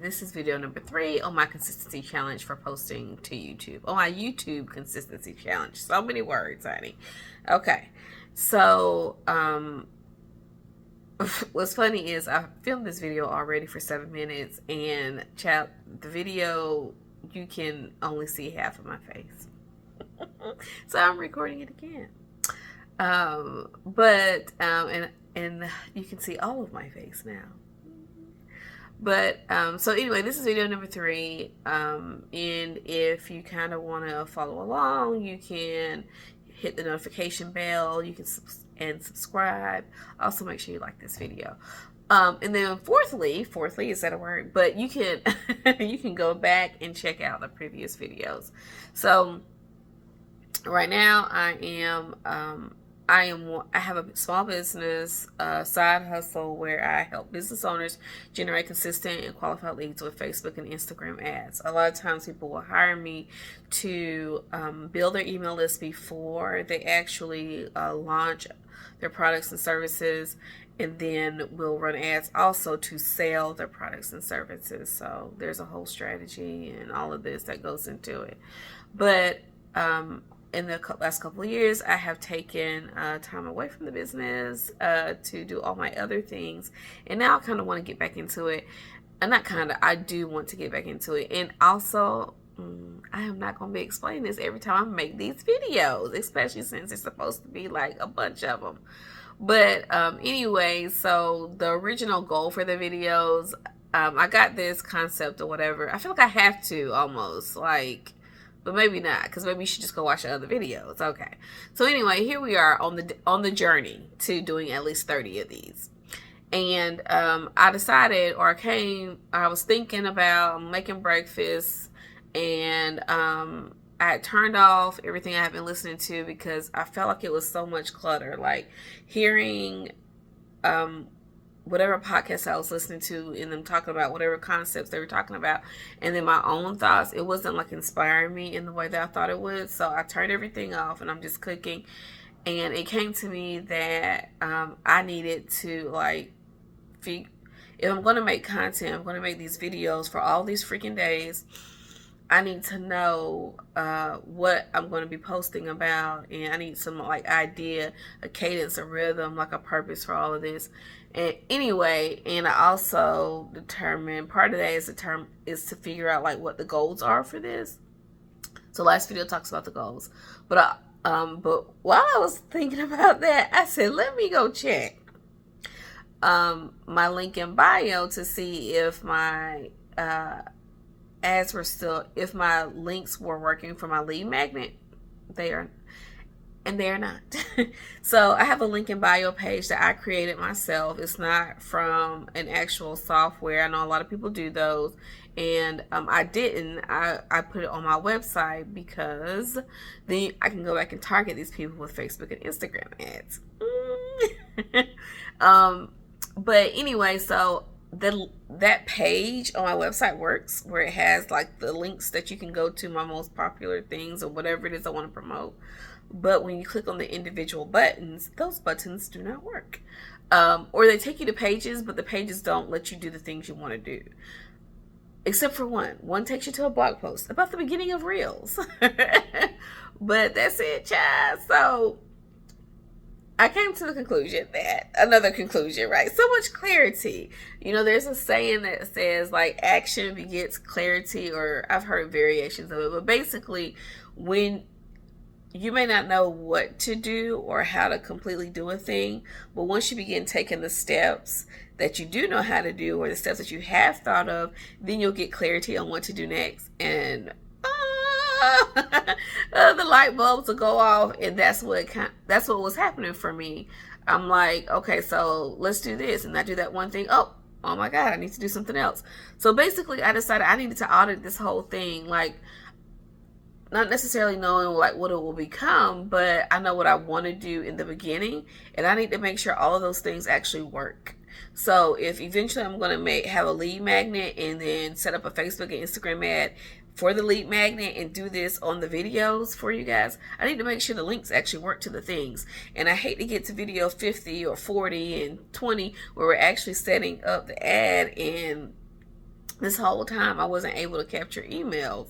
This is video number 3 on my consistency challenge for posting to YouTube. On my YouTube consistency challenge. So many words, honey. Okay. So, what's funny is I filmed this video already for 7 minutes, and the video, you can only see half of my face. So I'm recording it again. And you can see all of my face now. But so anyway, this is video number 3, and if you kind of want to follow along, you can hit the notification bell, you can subscribe. Also, make sure you like this video. And then fourthly, is that a word? But you can you can go back and check out the previous videos. So right now I have a small business side hustle where I help business owners generate consistent and qualified leads with Facebook and Instagram ads. A lot of times people will hire me to build their email list before they actually launch their products and services, and then we'll run ads also to sell their products and services. So there's a whole strategy and all of this that goes into it. But in the last couple of years, I have taken time away from the business to do all my other things. And now I kind of want to get back into it. And not kind of, I do want to get back into it. And also, I am not going to be explaining this every time I make these videos, especially since it's supposed to be like a bunch of them. But anyway, so the original goal for the videos, I got this concept or whatever. I feel like I have to almost, like, but maybe not, because maybe you should just go watch the other videos. Okay. So anyway, here we are on the journey to doing at least 30 of these. And I decided, or I was thinking about making breakfast, and I had turned off everything I had been listening to because I felt like it was so much clutter. Like hearing whatever podcast I was listening to and them talking about whatever concepts they were talking about, and then my own thoughts, it wasn't like inspiring me in the way that I thought it would. So I turned everything off and I'm just cooking, and it came to me that I needed to, like, if I'm going to make content, I'm going to make these videos for all these freaking days, I need to know what I'm going to be posting about, and I need some like idea, a cadence, a rhythm, like a purpose for all of this. And anyway, and I also determined part of that is to figure out like what the goals are for this. So last video talks about the goals, but while I was thinking about that, I said, let me go check my link in bio to see if my ads were still, if my links were working for my lead magnet. They are not. So I have a link in bio page that I created myself. It's not from an actual software. I know a lot of people do those, and I didn't. I put it on my website because then I can go back and target these people with Facebook and Instagram ads. But anyway, so that page on my website works, where it has like the links that you can go to my most popular things or whatever it is I want to promote. But when you click on the individual buttons, those buttons do not work. Or they take you to pages, but the pages don't let you do the things you want to do. Except for one. One takes you to a blog post about the beginning of Reels. But that's it, child. So I came to the conclusion that, another conclusion, right? So much clarity. You know, there's a saying that says like action begets clarity, or I've heard variations of it. But basically, when you may not know what to do or how to completely do a thing, but once you begin taking the steps that you do know how to do, or the steps that you have thought of, then you'll get clarity on what to do next. And the light bulbs will go off, and that's what was happening for me. I'm like, okay, so let's do this, and I do that one thing. Oh my God, I need to do something else. So basically, I decided I needed to audit this whole thing, like not necessarily knowing like what it will become, but I know what I want to do in the beginning, and I need to make sure all of those things actually work. So if eventually I'm going to have a lead magnet and then set up a Facebook and Instagram ad for the lead magnet and do this on the videos for you guys, I need to make sure the links actually work to the things. And I hate to get to video 50 or 40 and 20 where we're actually setting up the ad and this whole time I wasn't able to capture emails.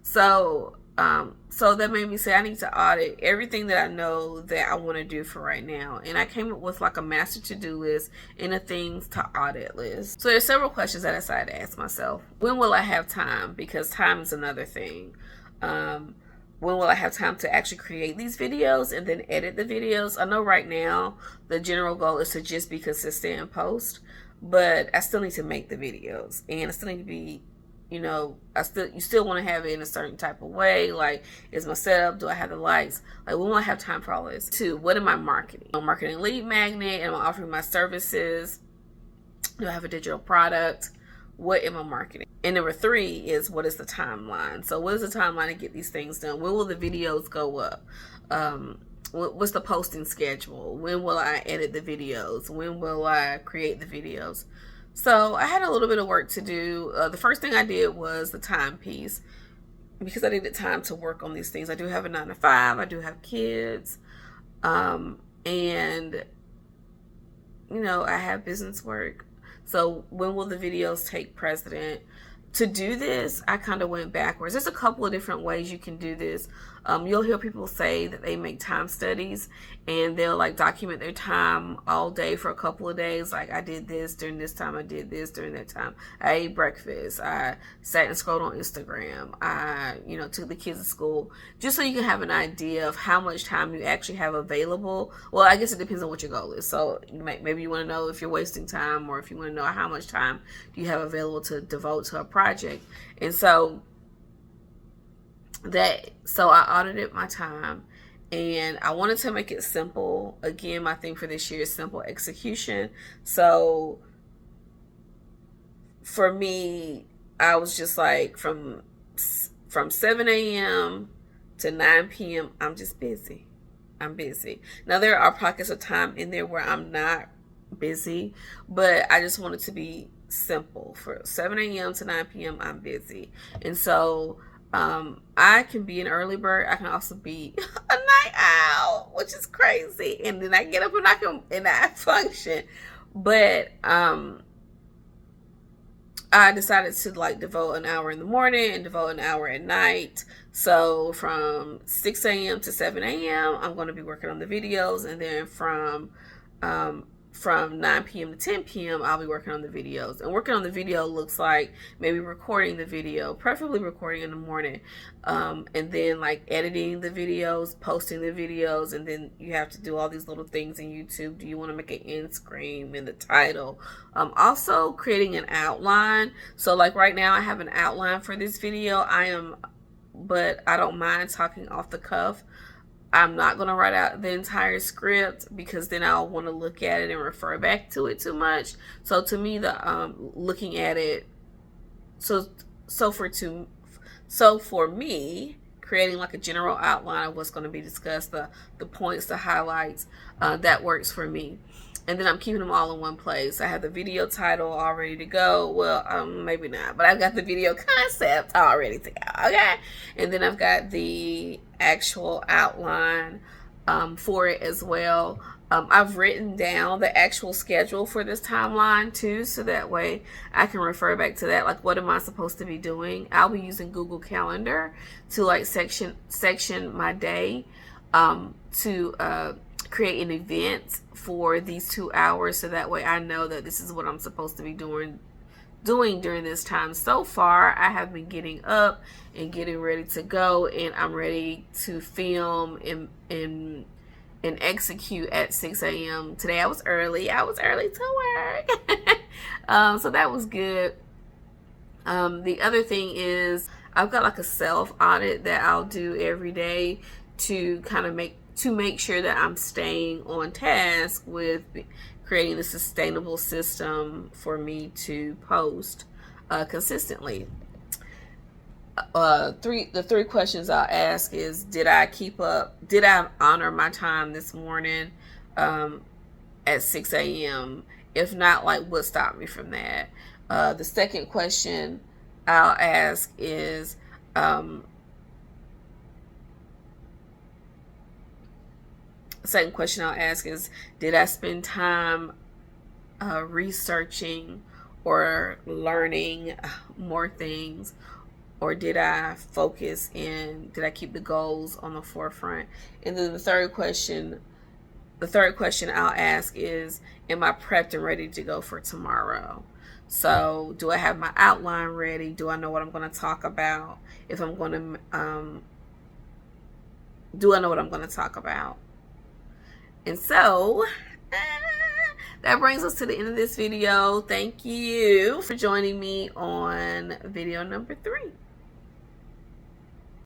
So that made me say I need to audit everything that I know that I want to do for right now. And I came up with like a master to-do list and a things to audit list. So there's several questions that I decided to ask myself. When will I have time? Because time is another thing. When will I have time to actually create these videos and then edit the videos? I know right now the general goal is to just be consistent and post, but I still need to make the videos, and I still need to be, you still want to have it in a certain type of way. Like, is my setup? Do I have the lights? Like, we won't have time for all this. 2, what am I marketing? I'm marketing lead magnet. Am I offering my services? Do I have a digital product? What am I marketing? And number 3 is, what is the timeline? So what is the timeline to get these things done? When will the videos go up? What's the posting schedule? When will I edit the videos? When will I create the videos? So I had a little bit of work to do. The first thing I did was the time piece, because I needed time to work on these things. I do have a 9-to-5. I do have kids. And, I have business work. So when will the videos take precedent? To do this, I kind of went backwards. There's a couple of different ways you can do this. You'll hear people say that they make time studies, and they'll like document their time all day for a couple of days. Like, I did this during this time, I did this during that time. I ate breakfast, I sat and scrolled on Instagram, I took the kids to school, just so you can have an idea of how much time you actually have available. Well, I guess it depends on what your goal is. So maybe you want to know if you're wasting time, or if you want to know how much time you have available to devote to a project. And so I audited my time, and I wanted to make it simple. Again, my thing for this year is simple execution. So for me, I was just like, from 7 a.m. to 9 p.m. I'm just busy. I'm busy. Now, there are pockets of time in there where I'm not busy, but I just wanted to be simple. For 7 a.m. to 9 p.m. I'm busy. And so I can be an early bird. I can also be a night owl, which is crazy. And then I get up and I function. But I decided to like devote an hour in the morning and devote an hour at night. So from 6 a.m. to 7 a.m. I'm going to be working on the videos, and then from 9 p.m. to 10 p.m. I'll be working on the videos. And working on the video looks like maybe recording the video, preferably recording in the morning, and then like editing the videos, posting the videos, and then you have to do all these little things in YouTube. Do you want to make an end screen in the title? Also creating an outline. So like right now I have an outline for this video. But I don't mind talking off the cuff. I'm not going to write out the entire script, because then I'll want to look at it and refer back to it too much. So to me, the looking at it, so for me, creating like a general outline of what's going to be discussed, the points, the highlights, that works for me. And then I'm keeping them all in one place. I have the video title all ready to go. Well, maybe not, but I've got the video concept all ready to go. Okay. And then I've got the actual outline for it as well. I've written down the actual schedule for this timeline too, so that way I can refer back to that. Like, what am I supposed to be doing? I'll be using Google Calendar to like section my day, to create an event for these 2 hours, so that way I know that this is what I'm supposed to be doing during this time. So far, I have been getting up and getting ready to go, and I'm ready to film and execute at 6 a.m. Today I was early to work. So that was good. The other thing is, I've got like a self audit that I'll do every day to kind of make sure that I'm staying on task with creating a sustainable system for me to post consistently. The three questions I'll ask is, did I honor my time this morning at 6 a.m.? If not, like, what stopped me from that? The second question I'll ask is, second question I'll ask is, did I spend time researching or learning more things? Or did I focus and did I keep the goals on the forefront? And then the third question I'll ask is, am I prepped and ready to go for tomorrow? So, do I have my outline ready? Do I know what I'm going to talk about? If I'm going to, do I know what I'm going to talk about? And so, that brings us to the end of this video. Thank you for joining me on video number 3.